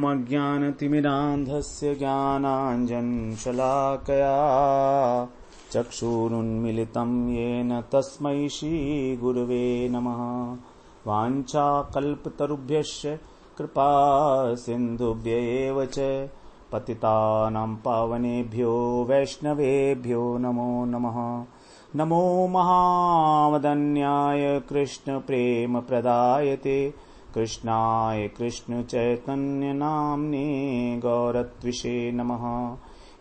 अज्ञानतिमिरान्धस्य ज्ञानाञ्जनशलाकया चक्षुरुन्मिलितं येन तस्मै श्रीगुरवे नमः। वाञ्छाकल्पतरुभ्यश्च कृपा सिन्धुभ्यैव च पतितानां पावनेभ्यो वैष्णवेभ्यो नमो नमः। नमो महावदन्याय कृष्णप्रेमप्रदायते कृष्णाय कृष्णचैतन्यनाम्ने गौरत्विषे नमः।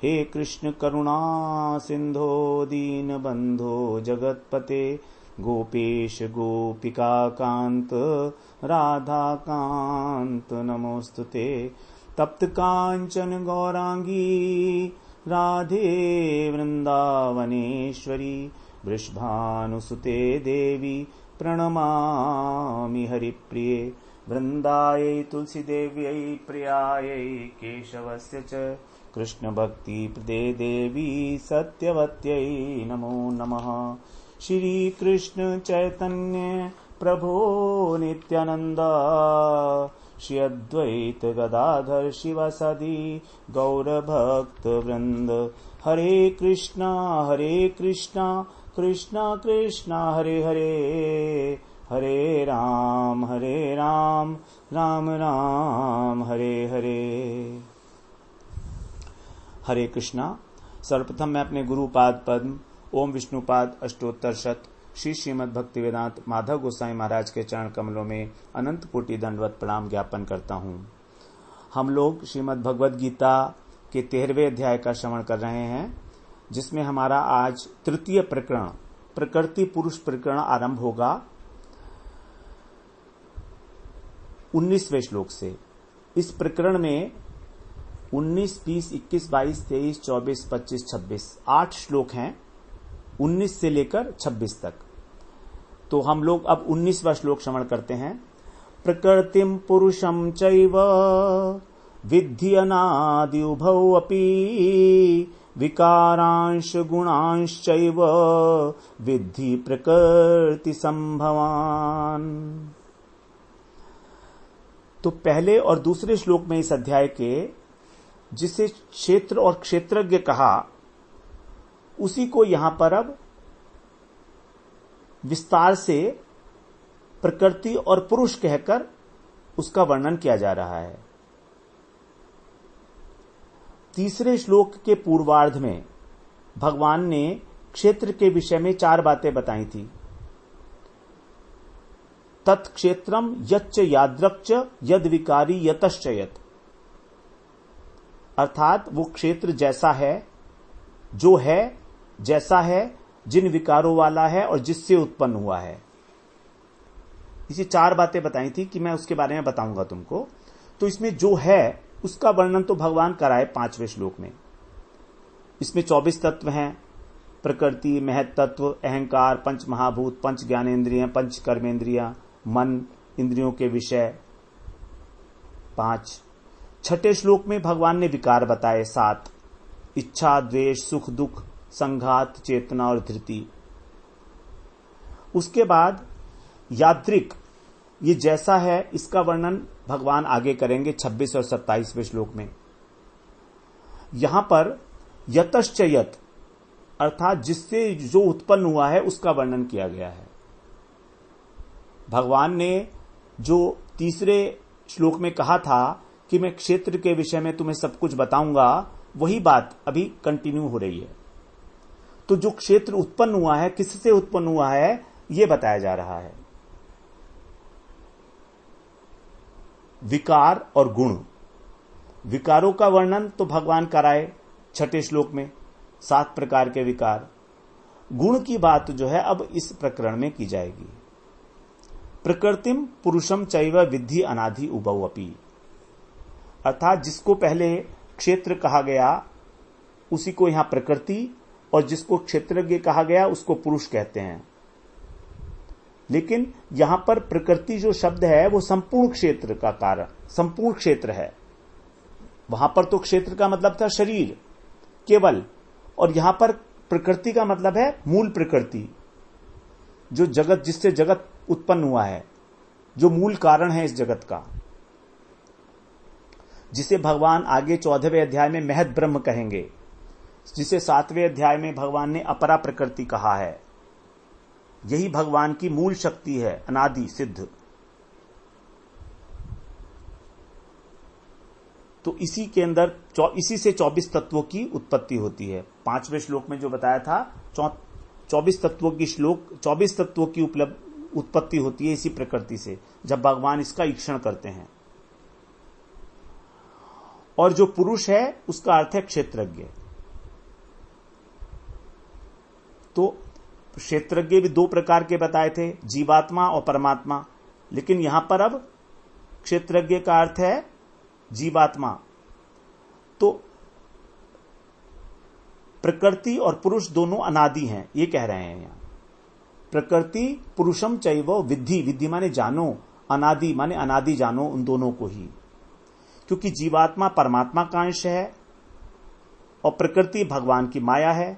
हे कृष्ण करुणा सिन्धो दीनबन्धो जगत्पते गोपेश गोपिकाकान्त राधाकान्त नमोस्तुते। तप्त कांचन गौरांगी राधे वृंदावनेश्वरी वृषभानुसुते देवी प्रणमामि हरिप्रिये। वृंदायै तुलसीदेव्यै प्रियायै केशवस्य च कृष्णभक्तिप्रदे देवी सत्यवत्यै नमो नमः। श्रीकृष्ण चैतन्य प्रभो नित्यानंद श्री अद्वैत गदाधर शिवासादि गौरभक्त वृंद। हरे कृष्णा कृष्णा कृष्णा हरे हरे, हरे राम राम राम हरे हरे। हरे कृष्णा। सर्वप्रथम मैं अपने गुरुपाद पद्म ओम विष्णुपाद अष्टोत्तर शत श्री श्रीमद् भक्ति वेदांत माधव गोसाई महाराज के चरण कमलों में अनंत कोटि दंडवत प्रणाम ज्ञापन करता हूँ। हम लोग श्रीमद् भगवद गीता के 13वें अध्याय का श्रवण कर रहे हैं, जिसमें हमारा आज तृतीय प्रकरण प्रकृति पुरुष प्रकरण आरंभ होगा 19वें श्लोक से। इस प्रकरण में 19, 20, 21, 22, 23, 24, 25, 26 8 श्लोक हैं, 19 से लेकर 26 तक। तो हम लोग अब 19वां श्लोक श्रवण करते हैं। प्रकृतिम पुरुषम चैव विद्धि अनादि उभौ अपि विकारांश गुणांश्चैव विद्धि प्रकृति संभवान। तो पहले और दूसरे श्लोक में इस अध्याय के जिसे क्षेत्र और क्षेत्रज्ञ कहा, उसी को यहां पर अब विस्तार से प्रकृति और पुरुष कहकर उसका वर्णन किया जा रहा है। तीसरे श्लोक के पूर्वार्ध में भगवान ने क्षेत्र के विषय में 4 बातें बताई थी। तत्क्षेत्रम यच्च यादृक्च यद विकारी यतश्च यत्, अर्थात वो क्षेत्र जैसा है, जो है, जैसा है, जिन विकारों वाला है और जिससे उत्पन्न हुआ है। इसी 4 बातें बताई थी कि मैं उसके बारे में बताऊंगा तुमको। तो इसमें जो है उसका वर्णन तो भगवान कराए 5वें श्लोक में। इसमें 24 तत्व हैं, प्रकृति, महत तत्व, अहंकार, पंच महाभूत, पंच ज्ञानेन्द्रियां, पंच कर्मेंद्रियां, मन, इंद्रियों के विषय 5। छठे श्लोक में भगवान ने विकार बताए 7, इच्छा, द्वेष, सुख, दुख, संघात, चेतना और धृति। उसके बाद यादृक, ये जैसा है, इसका वर्णन भगवान आगे करेंगे 26 और 27वें श्लोक में। यहां पर यतश्च यत्, अर्थात जिससे जो उत्पन्न हुआ है उसका वर्णन किया गया है। भगवान ने जो तीसरे श्लोक में कहा था कि मैं क्षेत्र के विषय में तुम्हें सब कुछ बताऊंगा, वही बात अभी कंटिन्यू हो रही है। तो जो क्षेत्र उत्पन्न हुआ है, किससे उत्पन्न हुआ है, यह बताया जा रहा है। विकार और गुण। विकारों का वर्णन तो भगवान कराए 6ठे श्लोक में, 7 प्रकार के विकार। गुण की बात जो है अब इस प्रकरण में की जाएगी। प्रकृतिम पुरुषम चैव विद्धि अनादि उभौ अपि, अर्थात जिसको पहले क्षेत्र कहा गया उसी को यहां प्रकृति, और जिसको क्षेत्रज्ञ कहा गया उसको पुरुष कहते हैं। लेकिन यहां पर प्रकृति जो शब्द है वो संपूर्ण क्षेत्र का कारण, संपूर्ण क्षेत्र है। वहां पर तो क्षेत्र का मतलब था शरीर केवल, और यहां पर प्रकृति का मतलब है मूल प्रकृति, जो जगत, जिससे जगत उत्पन्न हुआ है, जो मूल कारण है इस जगत का। जिसे भगवान आगे 14वें अध्याय में महद ब्रह्म कहेंगे, जिसे 7वें अध्याय में भगवान ने अपरा प्रकृति कहा है। यही भगवान की मूल शक्ति है, अनादि सिद्ध। तो इसी के अंदर इसी से 24 तत्वों की उत्पत्ति होती है। 5वें श्लोक में जो बताया था 24 तत्वों की उत्पत्ति होती है इसी प्रकृति से, जब भगवान इसका ईक्षण करते हैं। और जो पुरुष है उसका अर्थ है क्षेत्रज्ञ। तो क्षेत्रज्ञ भी 2 प्रकार के बताए थे, जीवात्मा और परमात्मा, लेकिन यहां पर अब क्षेत्रज्ञ का अर्थ है जीवात्मा। तो प्रकृति और पुरुष दोनों अनादि हैं, ये कह रहे हैं यहां। प्रकृति पुरुषम चैव विद्धि, विद्धि माने जानो, अनादि माने अनादि जानो उन दोनों को ही, क्योंकि जीवात्मा परमात्मा का अंश है और प्रकृति भगवान की माया है।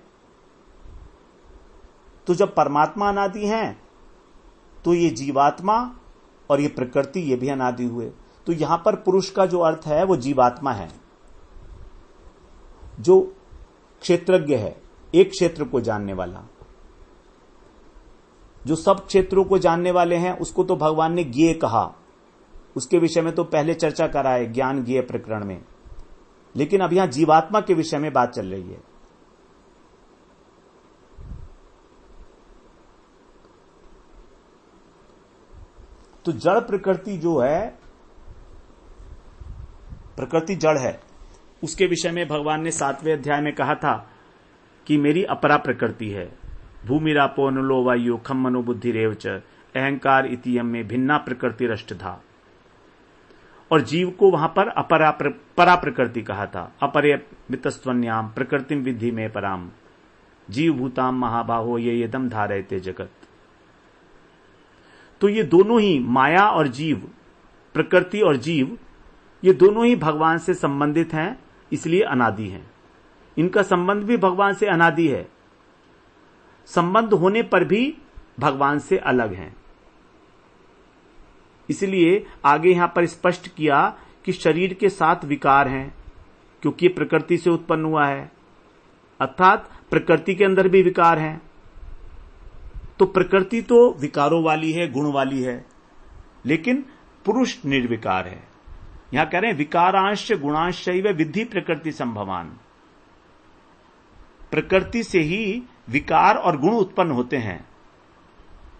तो जब परमात्मा अनादि हैं तो ये जीवात्मा और ये प्रकृति ये भी अनादि हुए। तो यहां पर पुरुष का जो अर्थ है वो जीवात्मा है, जो क्षेत्रज्ञ है, एक क्षेत्र को जानने वाला। जो सब क्षेत्रों को जानने वाले हैं उसको तो भगवान ने ज्ञेय कहा, उसके विषय में तो पहले चर्चा करा है ज्ञान ज्ञेय प्रकरण में, लेकिन अब यहां जीवात्मा के विषय में बात चल रही है। तो जड़ प्रकृति जो है, प्रकृति जड़ है, उसके विषय में भगवान ने 7वें अध्याय में कहा था कि मेरी अपरा प्रकृति है। भूमिरापो नलो वायु खम मनो बुद्धि रेवच अहंकार इतियम में भिन्ना प्रकृति रष्ट था। और जीव को वहां पर परा प्रकृति कहा था। अपरे मितस्वन्याम प्रकृतिम विधि में पराम जीव भूताम महाबाहो ये यदम धारयते जगत। तो ये दोनों ही माया और जीव, प्रकृति और जीव, ये दोनों ही भगवान से संबंधित हैं, इसलिए अनादि हैं। इनका संबंध भी भगवान से अनादि है, संबंध होने पर भी भगवान से अलग हैं। इसलिए आगे यहां पर स्पष्ट किया कि शरीर के 7 विकार हैं, क्योंकि प्रकृति से उत्पन्न हुआ है, अर्थात प्रकृति के अंदर भी विकार हैं। तो प्रकृति तो विकारों वाली है, गुण वाली है, लेकिन पुरुष निर्विकार है। यहां कह रहे हैं विकारांश गुणांश विद्धि प्रकृति संभवान। प्रकृति से ही विकार और गुण उत्पन्न होते हैं,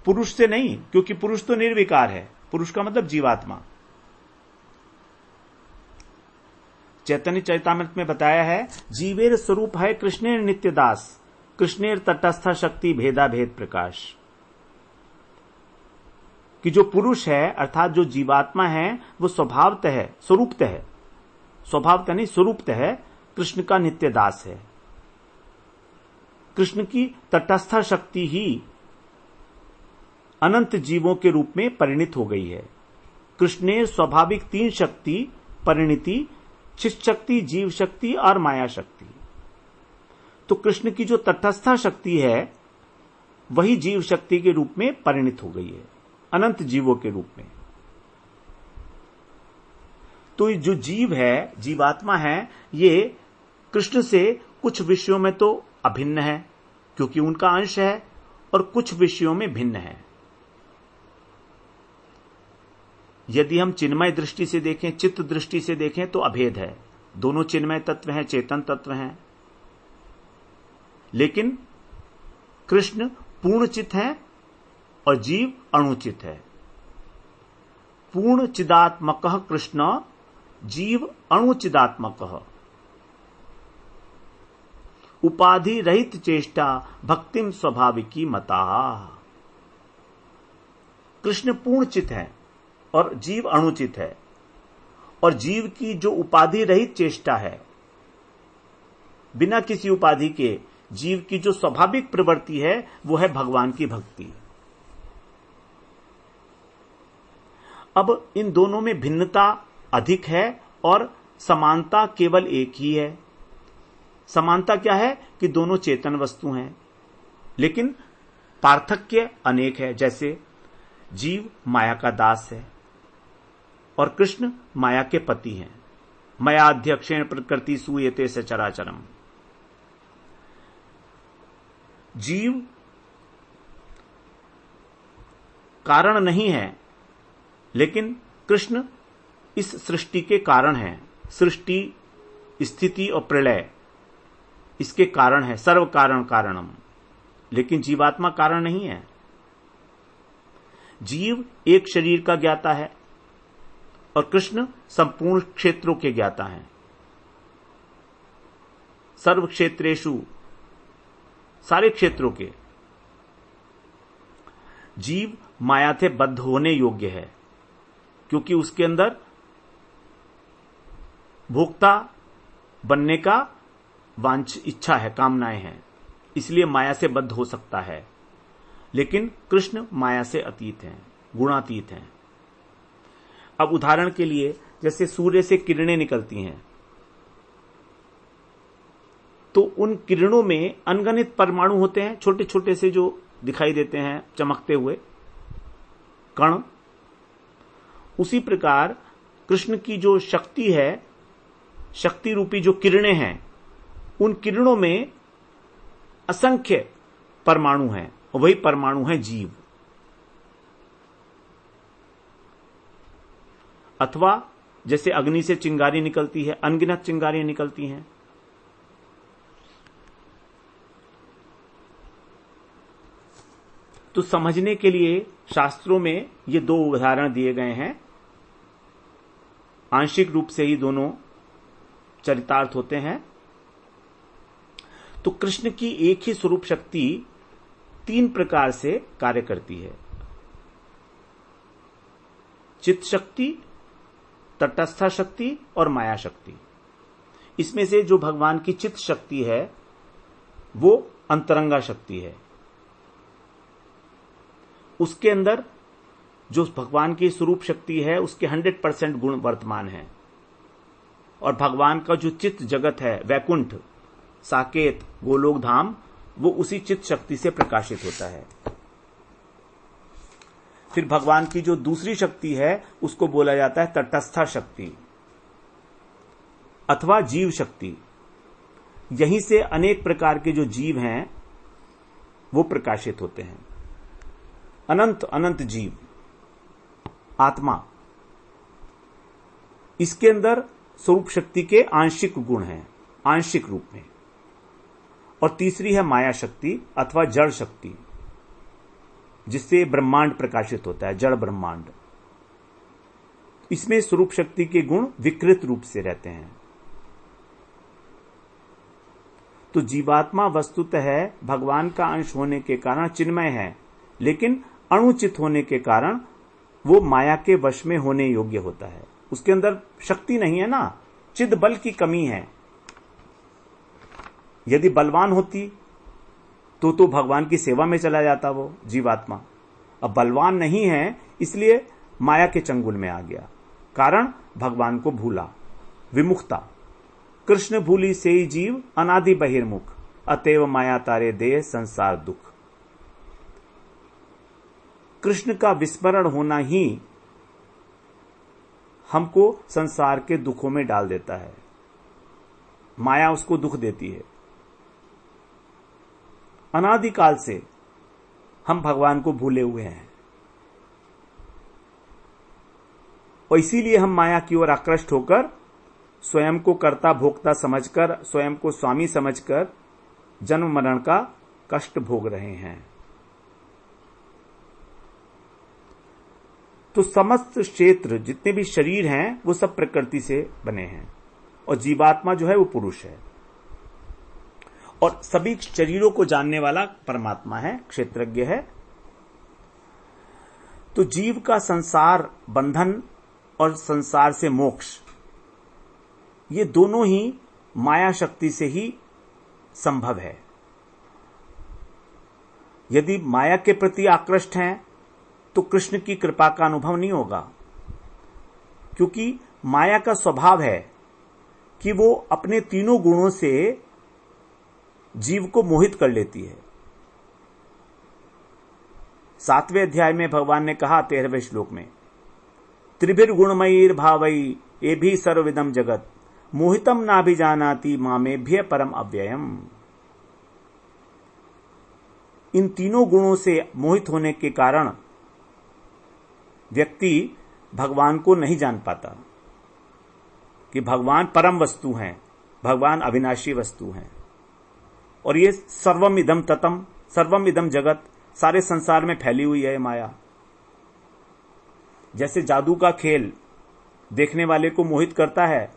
पुरुष से नहीं, क्योंकि पुरुष तो निर्विकार है। पुरुष का मतलब जीवात्मा। चैतन्य चरितामृत में बताया है जीवेर स्वरूप है कृष्णेर नित्यदास, कृष्णेर तटस्थ शक्ति भेदा भेद प्रकाश। कि जो पुरुष है अर्थात जो जीवात्मा है वो स्वभावतः स्वभावतः नहीं स्वरूपतः कृष्ण का नित्यदास है। कृष्ण की तटस्थ शक्ति ही अनंत जीवों के रूप में परिणित हो गई है। कृष्णेर स्वाभाविक 3 शक्ति परिणति, चित शक्ति, जीव शक्ति और माया शक्ति। तो कृष्ण की जो तटस्थ शक्ति है वही जीव शक्ति के रूप में परिणित हो गई है, अनंत जीवों के रूप में। तो जो जीव है, जीवात्मा है, ये कृष्ण से कुछ विषयों में तो अभिन्न है क्योंकि उनका अंश है, और कुछ विषयों में भिन्न है। यदि हम चिन्मय दृष्टि से देखें, चित्त दृष्टि से देखें तो अभेद है। दोनों चिन्मय तत्व हैं, चेतन तत्व हैं, लेकिन कृष्ण पूर्ण चित्त है और जीव अणुचित है। पूर्ण चिदात्मकः कृष्ण, जीव अणुचिदात्मकः। उपाधि रहित चेष्टा भक्तिम स्वाभाविकी मता। कृष्ण पूर्ण चित्त है और जीव अणुचित है, और जीव की जो उपाधि रहित चेष्टा है, बिना किसी उपाधि के जीव की जो स्वाभाविक प्रवृत्ति है वो है भगवान की भक्ति। अब इन दोनों में भिन्नता अधिक है और समानता केवल एक ही है। समानता क्या है कि दोनों चेतन वस्तु हैं, लेकिन पार्थक्य अनेक है। जैसे जीव माया का दास है और कृष्ण माया के पति हैं। मयाध्यक्षेण प्रकृति सूयते सचराचरम। जीव कारण नहीं है, लेकिन कृष्ण इस सृष्टि के कारण हैं। सृष्टि, स्थिति और प्रलय इसके कारण है, सर्व कारण कारणम। लेकिन जीवात्मा कारण नहीं है। जीव एक शरीर का ज्ञाता है और कृष्ण संपूर्ण क्षेत्रों के ज्ञाता हैं। सर्व क्षेत्रेषु, सारे क्षेत्रों के। जीव माया से बद्ध होने योग्य है, क्योंकि उसके अंदर भोक्ता बनने का इच्छा है, कामनाएं हैं, इसलिए माया से बद्ध हो सकता है। लेकिन कृष्ण माया से अतीत हैं, गुणातीत हैं। अब उदाहरण के लिए, जैसे सूर्य से किरणें निकलती हैं, तो उन किरणों में अनगिनत परमाणु होते हैं, छोटे छोटे से जो दिखाई देते हैं चमकते हुए कण। उसी प्रकार कृष्ण की जो शक्ति है, शक्ति रूपी जो किरणें हैं, उन किरणों में असंख्य परमाणु हैं, और वही परमाणु है जीव। अथवा जैसे अग्नि से चिंगारी निकलती है, अनगिनत चिंगारियां निकलती हैं। तो समझने के लिए शास्त्रों में ये दो उदाहरण दिए गए हैं। आंशिक रूप से ही दोनों चरितार्थ होते हैं। तो कृष्ण की एक ही स्वरूप शक्ति तीन प्रकार से कार्य करती है। चित्त शक्ति, तटस्था शक्ति और माया शक्ति। इसमें से जो भगवान की चित्त शक्ति है वो अंतरंगा शक्ति है। उसके अंदर जो भगवान की स्वरूप शक्ति है उसके 100% गुण वर्तमान है। और भगवान का जो चित्त जगत है, वैकुंठ, साकेत, गोलोक धाम, वो उसी चित्त शक्ति से प्रकाशित होता है। फिर भगवान की जो दूसरी शक्ति है उसको बोला जाता है तटस्था शक्ति अथवा जीव शक्ति। यहीं से अनेक प्रकार के जो जीव हैं वो प्रकाशित होते हैं। अनंत अनंत जीव, आत्मा, इसके अंदर स्वरूप शक्ति के आंशिक गुण हैं, आंशिक रूप में। और तीसरी है माया शक्ति अथवा जड़ शक्ति, जिससे ब्रह्मांड प्रकाशित होता है, जड़ ब्रह्मांड। इसमें स्वरूप शक्ति के गुण विकृत रूप से रहते हैं। तो जीवात्मा वस्तुतः भगवान का अंश होने के कारण चिन्मय है, लेकिन अणुचित होने के कारण वो माया के वश में होने योग्य होता है। उसके अंदर शक्ति नहीं है ना, चिद बल की कमी है। यदि बलवान होती तो भगवान की सेवा में चला जाता वो जीवात्मा। अब बलवान नहीं है, इसलिए माया के चंगुल में आ गया, कारण भगवान को भूला, विमुखता। कृष्ण भूली से ही जीव अनादि बहिर्मुख, अतएव माया तारे देह संसार दुख। कृष्ण का विस्मरण होना ही हमको संसार के दुखों में डाल देता है। माया उसको दुख देती है। अनादिकाल से हम भगवान को भूले हुए हैं और इसीलिए हम माया की ओर आकृष्ट होकर स्वयं को कर्ता भोक्ता समझकर, स्वयं को स्वामी समझकर जन्म मरण का कष्ट भोग रहे हैं। तो समस्त क्षेत्र, जितने भी शरीर हैं, वो सब प्रकृति से बने हैं और जीवात्मा जो है वो पुरुष है। और सभी शरीरों को जानने वाला परमात्मा है, क्षेत्रज्ञ है। तो जीव का संसार बंधन और संसार से मोक्ष, ये दोनों ही माया शक्ति से ही संभव है। यदि माया के प्रति आकृष्ट हैं तो कृष्ण की कृपा का अनुभव नहीं होगा, क्योंकि माया का स्वभाव है कि वो अपने तीनों गुणों से जीव को मोहित कर लेती है। 7वें अध्याय में भगवान ने कहा 13वें श्लोक में, त्रिभिर गुणमयीर भावई ए भी सर्वविदम जगत मोहितम नाभिजानाति मामेभ्य परम अव्ययम। इन तीनों गुणों से मोहित होने के कारण व्यक्ति भगवान को नहीं जान पाता कि भगवान परम वस्तु हैं, भगवान अविनाशी वस्तु हैं। और ये सर्वम इदम ततम, सर्वम इदम जगत, सारे संसार में फैली हुई है माया। जैसे जादू का खेल देखने वाले को मोहित करता है,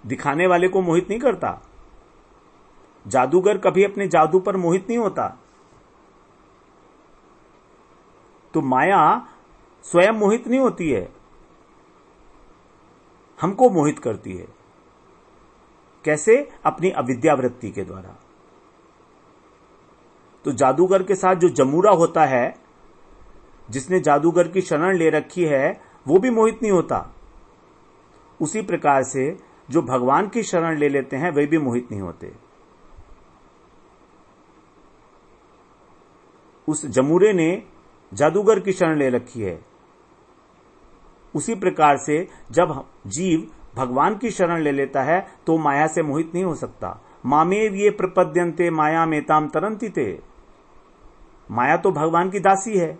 दिखाने वाले को मोहित नहीं करता। जादूगर कभी अपने जादू पर मोहित नहीं होता। तो माया स्वयं मोहित नहीं होती है, हमको मोहित करती है। कैसे? अपनी अविद्यावृत्ति के द्वारा। तो जादूगर के साथ जो जमूरा होता है, जिसने जादूगर की शरण ले रखी है, वो भी मोहित नहीं होता। उसी प्रकार से जो भगवान की शरण ले लेते हैं वे भी मोहित नहीं होते। उस जमूरे ने जादूगर की शरण ले रखी है। उसी प्रकार से जब जीव भगवान की शरण ले लेता है तो माया से मोहित नहीं हो सकता। मामेव ये प्रपद्यन्ते माया मेताम तरन्ति ते। माया तो भगवान की दासी है,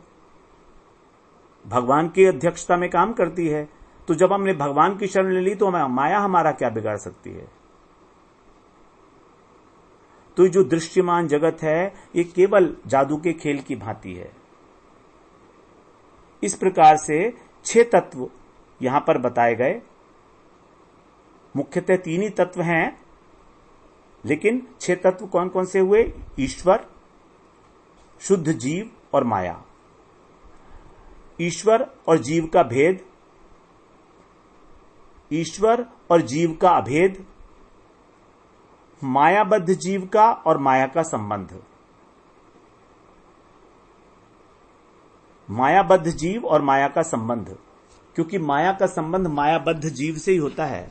भगवान की अध्यक्षता में काम करती है। तो जब हमने भगवान की शरण ले ली तो माया हमारा क्या बिगाड़ सकती है? तो जो दृश्यमान जगत है ये केवल जादू के खेल की भांति है। इस प्रकार से 6 तत्व यहां पर बताए गए। मुख्यतः 3 ही तत्व हैं, लेकिन 6 तत्व कौन कौन से हुए? ईश्वर, शुद्ध जीव और माया। ईश्वर और जीव का भेद, ईश्वर और जीव का अभेद, मायाबद्ध जीव का और माया का संबंध। मायाबद्ध जीव और माया का संबंध, क्योंकि माया का संबंध मायाबद्ध जीव से ही होता है,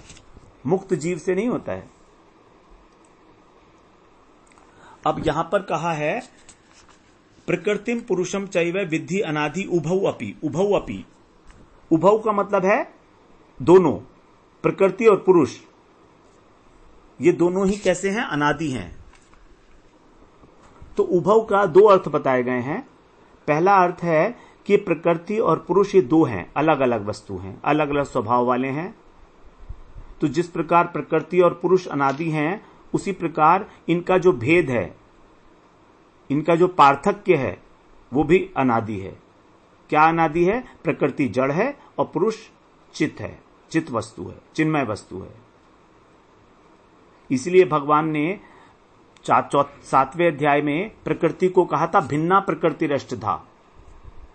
मुक्त जीव से नहीं होता है। अब यहां पर कहा है प्रकृतिम पुरुषम चैव विद्धि अनादि उभौ अपि। उभौ अपि, उभौ का मतलब है दोनों, प्रकृति और पुरुष, ये दोनों ही कैसे हैं? अनादि हैं। तो उभौ का 2 अर्थ बताए गए हैं। पहला अर्थ है कि प्रकृति और पुरुष ये 2 हैं, अलग अलग वस्तु हैं, अलग अलग स्वभाव वाले हैं। तो जिस प्रकार प्रकृति और पुरुष अनादि हैं, उसी प्रकार इनका जो भेद है, इनका जो पार्थक्य है, वो भी अनादि है। क्या अनादि है? प्रकृति जड़ है और पुरुष चित है, चित वस्तु है, चिन्मय वस्तु है। इसलिए भगवान ने 7वें अध्याय में प्रकृति को कहा था भिन्ना प्रकृति रष्टधा,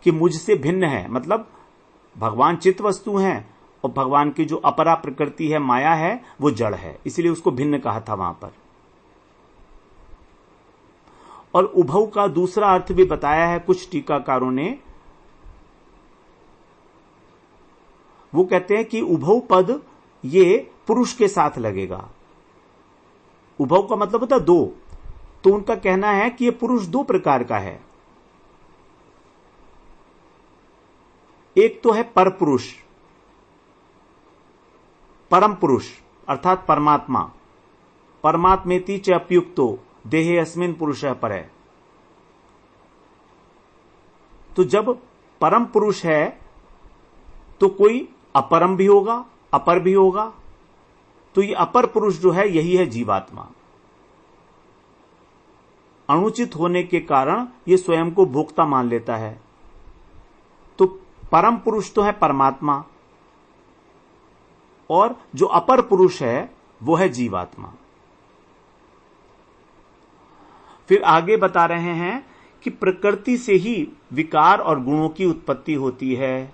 कि मुझसे भिन्न है। मतलब भगवान चित वस्तु हैं और भगवान की जो अपरा प्रकृति है, माया है, वो जड़ है, इसलिए उसको भिन्न कहा था वहां पर। और उभौ का दूसरा अर्थ भी बताया है कुछ टीकाकारों ने। वो कहते हैं कि उभौ पद ये पुरुष के साथ लगेगा। उभौ का मतलब होता है 2। तो उनका कहना है कि ये पुरुष 2 प्रकार का है। एक तो है पर पुरुष, परम पुरुष अर्थात परमात्मा। परमात्मेति च अप्युक्तो देहे अस्मिन् पुरुषः परः। तो जब परम पुरुष है तो कोई अपरम भी होगा, अपर भी होगा। तो ये अपर पुरुष जो है यही है जीवात्मा। अनुचित होने के कारण ये स्वयं को भोक्ता मान लेता है। तो परम पुरुष तो है परमात्मा और जो अपर पुरुष है वो है जीवात्मा। फिर आगे बता रहे हैं कि प्रकृति से ही विकार और गुणों की उत्पत्ति होती है।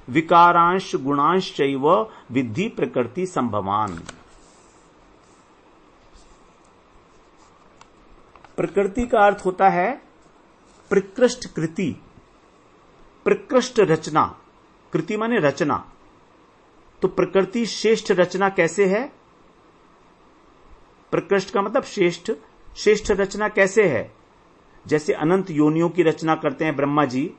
विकारांश गुणांश चैव विद्धि प्रकृति संभवान। प्रकृति का अर्थ होता है प्रकृष्ट कृति, प्रकृष्ट रचना। कृति माने रचना। तो प्रकृति श्रेष्ठ रचना कैसे है? प्रकृष्ट का मतलब श्रेष्ठ। श्रेष्ठ रचना कैसे है? जैसे अनंत योनियों की रचना करते हैं ब्रह्मा जी,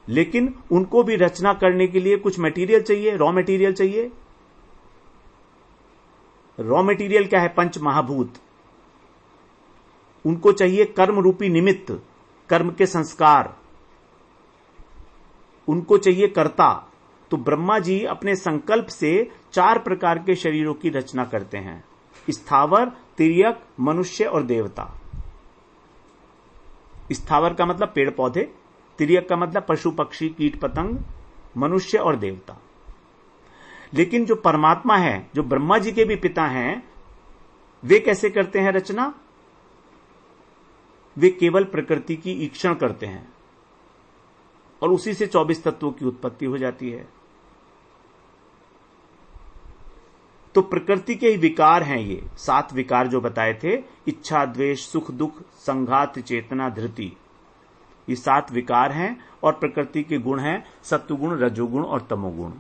लेकिन उनको भी रचना करने के लिए कुछ मटेरियल चाहिए, रॉ मटेरियल चाहिए। रॉ मटेरियल क्या है? पंच महाभूत। उनको चाहिए कर्म रूपी निमित्त, कर्म के संस्कार, उनको चाहिए कर्ता। तो ब्रह्मा जी अपने संकल्प से 4 प्रकार के शरीरों की रचना करते हैं, स्थावर, तिर्यक, मनुष्य और देवता। स्थावर का मतलब पेड़ पौधे, तिर्यक का मतलब पशु पक्षी कीट पतंग, मनुष्य और देवता। लेकिन जो परमात्मा है, जो ब्रह्मा जी के भी पिता हैं, वे कैसे करते हैं रचना? वे केवल प्रकृति की ईक्षण करते हैं और उसी से 24 तत्वों की उत्पत्ति हो जाती है। तो प्रकृति के ही विकार हैं ये 7 विकार जो बताए थे, इच्छा, द्वेष, सुख, दुख, संघात, चेतना, धृति। ये 7 विकार हैं और प्रकृति के गुण हैं सत्वगुण, रजोगुण और तमोगुण।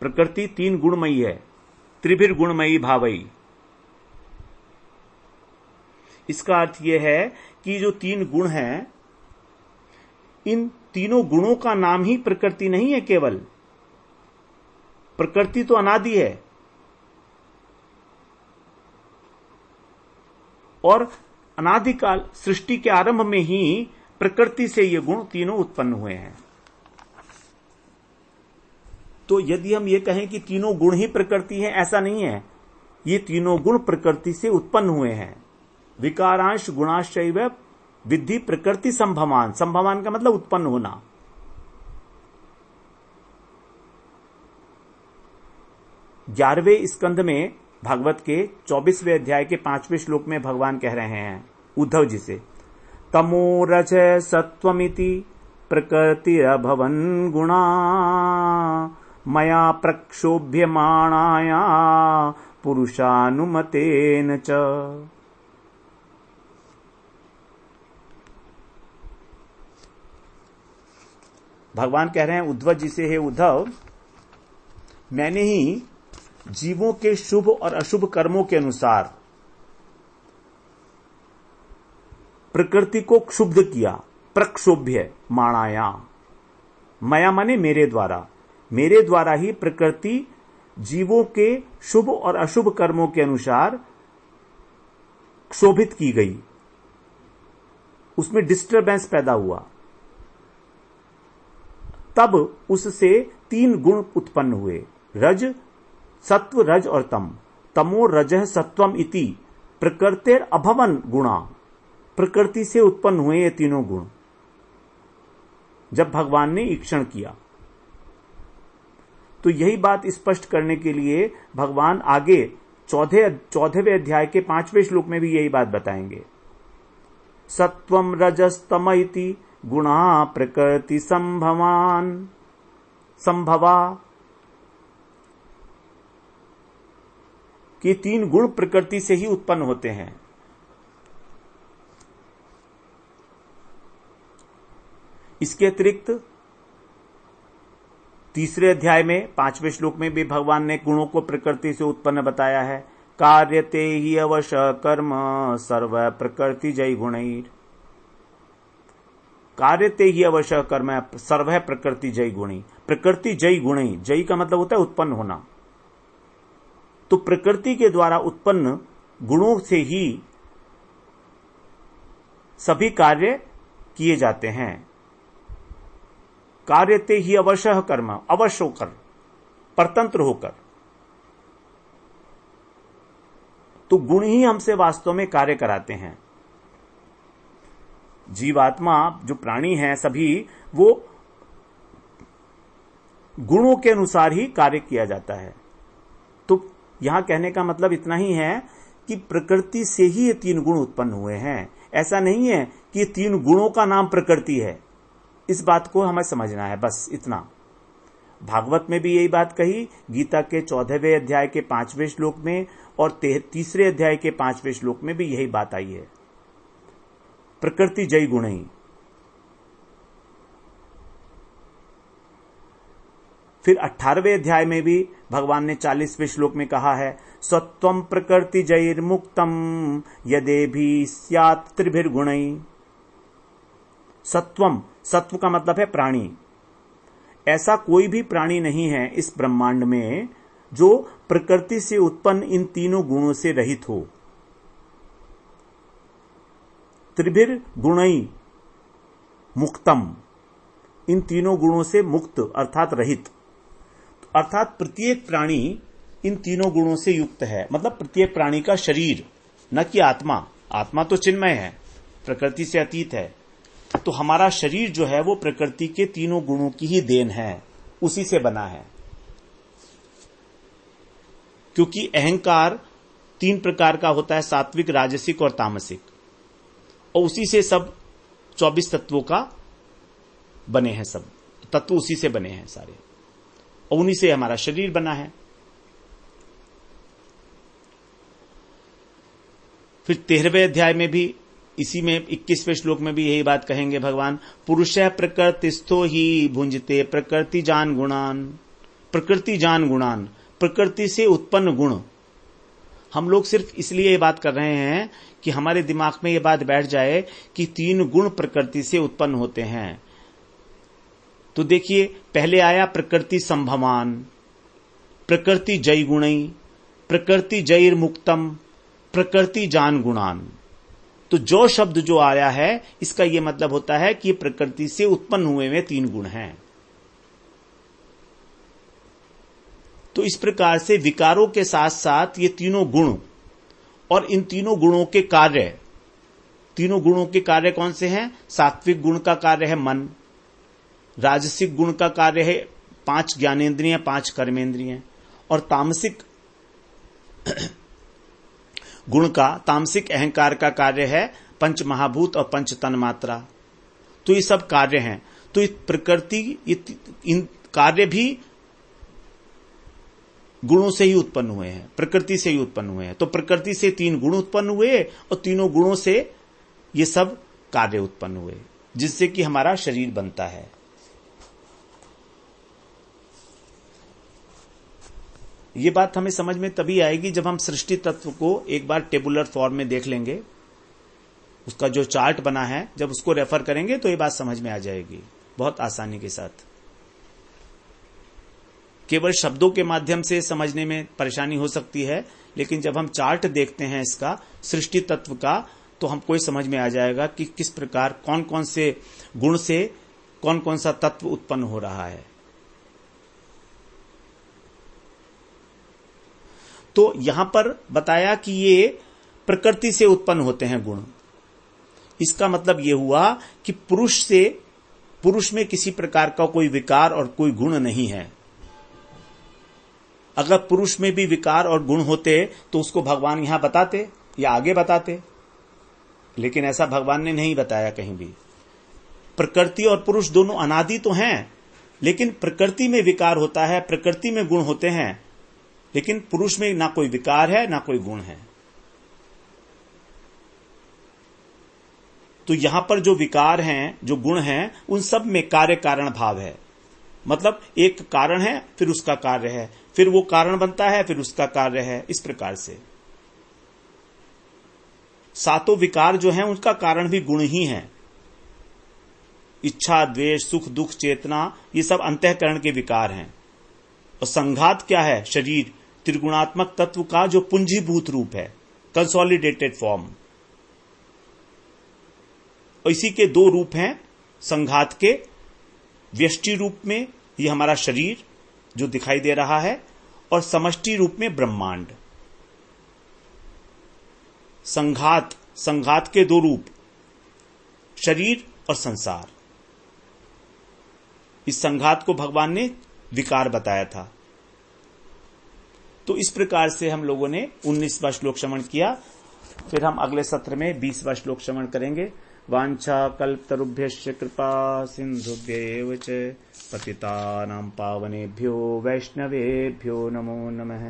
प्रकृति 3 गुणमयी है, त्रिभिर गुणमयी भावई। इसका अर्थ यह है कि जो 3 गुण हैं, इन तीनों गुणों का नाम ही प्रकृति नहीं है। केवल प्रकृति तो अनादि है और अनादिकाल सृष्टि के आरंभ में ही प्रकृति से ये गुण तीनों उत्पन्न हुए हैं। तो यदि हम ये कहें कि तीनों गुण ही प्रकृति है, ऐसा नहीं है। ये तीनों गुण प्रकृति से उत्पन्न हुए हैं। विकारांश गुणाश्चैव विद्धि प्रकृति संभवान। संभवान का मतलब उत्पन्न होना। ग्यारहवें स्कंध में भागवत के 24वें अध्याय के 5वें श्लोक में भगवान कह रहे हैं उद्धव जी से, तमो रज सत्वमिति प्रकृतिरभवन् गुणा मया प्रक्षोभ्यमाणाया पुरुषानुमतेन च। भगवान कह रहे हैं उद्धव जी से, हे उद्धव, मैंने ही जीवों के शुभ और अशुभ कर्मों के अनुसार प्रकृति को क्षुब्ध किया। प्रक्षोभ्य माणाया, मया माने मेरे द्वारा ही प्रकृति जीवों के शुभ और अशुभ कर्मों के अनुसार क्षोभित की गई, उसमें डिस्टर्बेंस पैदा हुआ। तब उससे 3 गुण उत्पन्न हुए, रज, सत्व, रज और तम। तमो रजः सत्वम इति प्रकृतिर अभवन गुणा। प्रकृति से उत्पन्न हुए ये तीनों गुण जब भगवान ने ईक्षण किया। तो यही बात स्पष्ट करने के लिए भगवान आगे 14वें अध्याय के 5वें श्लोक में भी यही बात बताएंगे। सत्वम रजस्तम इति गुणा प्रकृति संभवा, कि 3 गुण प्रकृति से ही उत्पन्न होते हैं। इसके अतिरिक्त 3रे अध्याय में 5वें श्लोक में भी भगवान ने गुणों को प्रकृति से उत्पन्न बताया है। कार्यते ही अवश कर्म सर्व प्रकृति जय गुणैर। कार्यते ही अवश कर्म सर्व प्रकृति जय गुणी। प्रकृति जय गुणी, जय का मतलब होता है उत्पन्न होना। तो प्रकृति के द्वारा उत्पन्न गुणों से ही सभी कार्य किए जाते हैं। कार्यते ही अवश्य कर्म, अवश्य होकर, परतंत्र होकर। तो गुण ही हमसे वास्तव में कार्य कराते हैं। जीवात्मा जो प्राणी हैं सभी, वो गुणों के अनुसार ही कार्य किया जाता है। तो यहां कहने का मतलब इतना ही है कि प्रकृति से ही ये 3 गुण उत्पन्न हुए हैं। ऐसा नहीं है कि 3 गुणों का नाम प्रकृति है। इस बात को हमें समझना है, बस इतना। भागवत में भी यही बात कही, गीता के 14वें अध्याय के 5वें श्लोक में और 3रे अध्याय के 5वें श्लोक में भी यही बात आई है, प्रकृति जय गुणई। फिर 18वें अध्याय में भी भगवान ने 40वें श्लोक में कहा है, सत्वम प्रकृति जैर्मुक्तम यदे भी स्यात् त्रिभिर्गुणई। सत्वम, सत्व का मतलब है प्राणी। ऐसा कोई भी प्राणी नहीं है इस ब्रह्मांड में जो प्रकृति से उत्पन्न इन तीनों गुणों से रहित हो। त्रिभिर गुणई मुक्तम, इन तीनों गुणों से मुक्त अर्थात रहित, अर्थात प्रत्येक प्राणी इन तीनों गुणों से युक्त है। मतलब प्रत्येक प्राणी का शरीर, न कि आत्मा। आत्मा तो चिन्मय है, प्रकृति से अतीत है। तो हमारा शरीर जो है वो प्रकृति के तीनों गुणों की ही देन है, उसी से बना है। क्योंकि अहंकार 3 प्रकार का होता है, सात्विक, राजसिक और तामसिक, और उसी से सब 24 तत्वों का बने हैं। सब तत्व उसी से बने हैं सारे, और उन्हीं से हमारा शरीर बना है। फिर 13वें अध्याय में भी, इसी में 21वें श्लोक में भी यही बात कहेंगे भगवान। पुरुषः प्रकृतिस्थो ही भुंजते प्रकृति जान गुणान। प्रकृति जान गुणान, प्रकृति से उत्पन्न गुण। हम लोग सिर्फ इसलिए ये बात कर रहे हैं कि हमारे दिमाग में ये बात बैठ जाए कि 3 गुण प्रकृति से उत्पन्न होते हैं। तो देखिए, पहले आया प्रकृति संभवान, प्रकृति जय गुणई, प्रकृति जैर मुक्तम, प्रकृति जान गुणान। तो जो शब्द जो आया है, इसका यह मतलब होता है कि प्रकृति से उत्पन्न हुए में 3 गुण हैं। तो इस प्रकार से विकारों के साथ साथ ये तीनों गुण और इन तीनों गुणों के कार्य, तीनों गुणों के कार्य कौन से हैं? सात्विक गुण का कार्य है मन, राजसिक गुण का कार्य है 5 ज्ञानेंद्रियां, 5 कर्मेंद्रियां, और तामसिक गुण का, तामसिक अहंकार का कार्य है 5 महाभूत और 5 तन्मात्रा। तो ये सब कार्य हैं। तो प्रकृति, इन कार्य भी गुणों से ही उत्पन्न हुए हैं, प्रकृति से ही उत्पन्न हुए हैं। तो प्रकृति से 3 गुण उत्पन्न हुए और तीनों गुणों से ये सब कार्य उत्पन्न हुए, जिससे कि हमारा शरीर बनता है। ये बात हमें समझ में तभी आएगी जब हम सृष्टि तत्व को एक बार टेबुलर फॉर्म में देख लेंगे। उसका जो चार्ट बना है, जब उसको रेफर करेंगे तो ये बात समझ में आ जाएगी बहुत आसानी के साथ। केवल शब्दों के माध्यम से समझने में परेशानी हो सकती है, लेकिन जब हम चार्ट देखते हैं इसका, सृष्टि तत्व का, तो हमको ये समझ में आ जाएगा कि किस प्रकार कौन कौन से गुण से कौन कौन सा तत्व उत्पन्न हो रहा है। तो यहां पर बताया कि ये प्रकृति से उत्पन्न होते हैं गुण। इसका मतलब यह हुआ कि पुरुष में किसी प्रकार का कोई विकार और कोई गुण नहीं है। अगर पुरुष में भी विकार और गुण होते तो उसको भगवान यहां बताते या आगे बताते, लेकिन ऐसा भगवान ने नहीं बताया कहीं भी। प्रकृति और पुरुष दोनों अनादि तो हैं, लेकिन प्रकृति में विकार होता है, प्रकृति में गुण होते हैं, लेकिन पुरुष में ना कोई विकार है ना कोई गुण है। तो यहां पर जो विकार हैं, जो गुण हैं, उन सब में कार्य कारण भाव है। मतलब एक कारण है, फिर उसका कार्य है, फिर वो कारण बनता है, फिर उसका कार्य है। इस प्रकार से 7 विकार जो हैं उनका कारण भी गुण ही है। इच्छा, द्वेष, सुख, दुख, चेतना, ये सब अंतःकरण के विकार हैं। और संघात क्या है? शरीर, त्रिगुणात्मक तत्व का जो पुंजीभूत रूप है, कंसोलिडेटेड फॉर्म। और इसी के 2 रूप हैं संघात के। व्यष्टि रूप में ये हमारा शरीर जो दिखाई दे रहा है, और समष्टि रूप में ब्रह्मांड। संघात के 2 रूप, शरीर और संसार। इस संघात को भगवान ने विकार बताया था। तो इस प्रकार से हम लोगों ने 19वां श्लोक श्रवण किया। फिर हम अगले सत्र में 20वां श्लोक श्रवण करेंगे। वांछा कल्पतरुभ्यश्च कृपा सिंधुभ्येव च पतितानां पावनेभ्यो वैष्णवेभ्यो नमो नमः।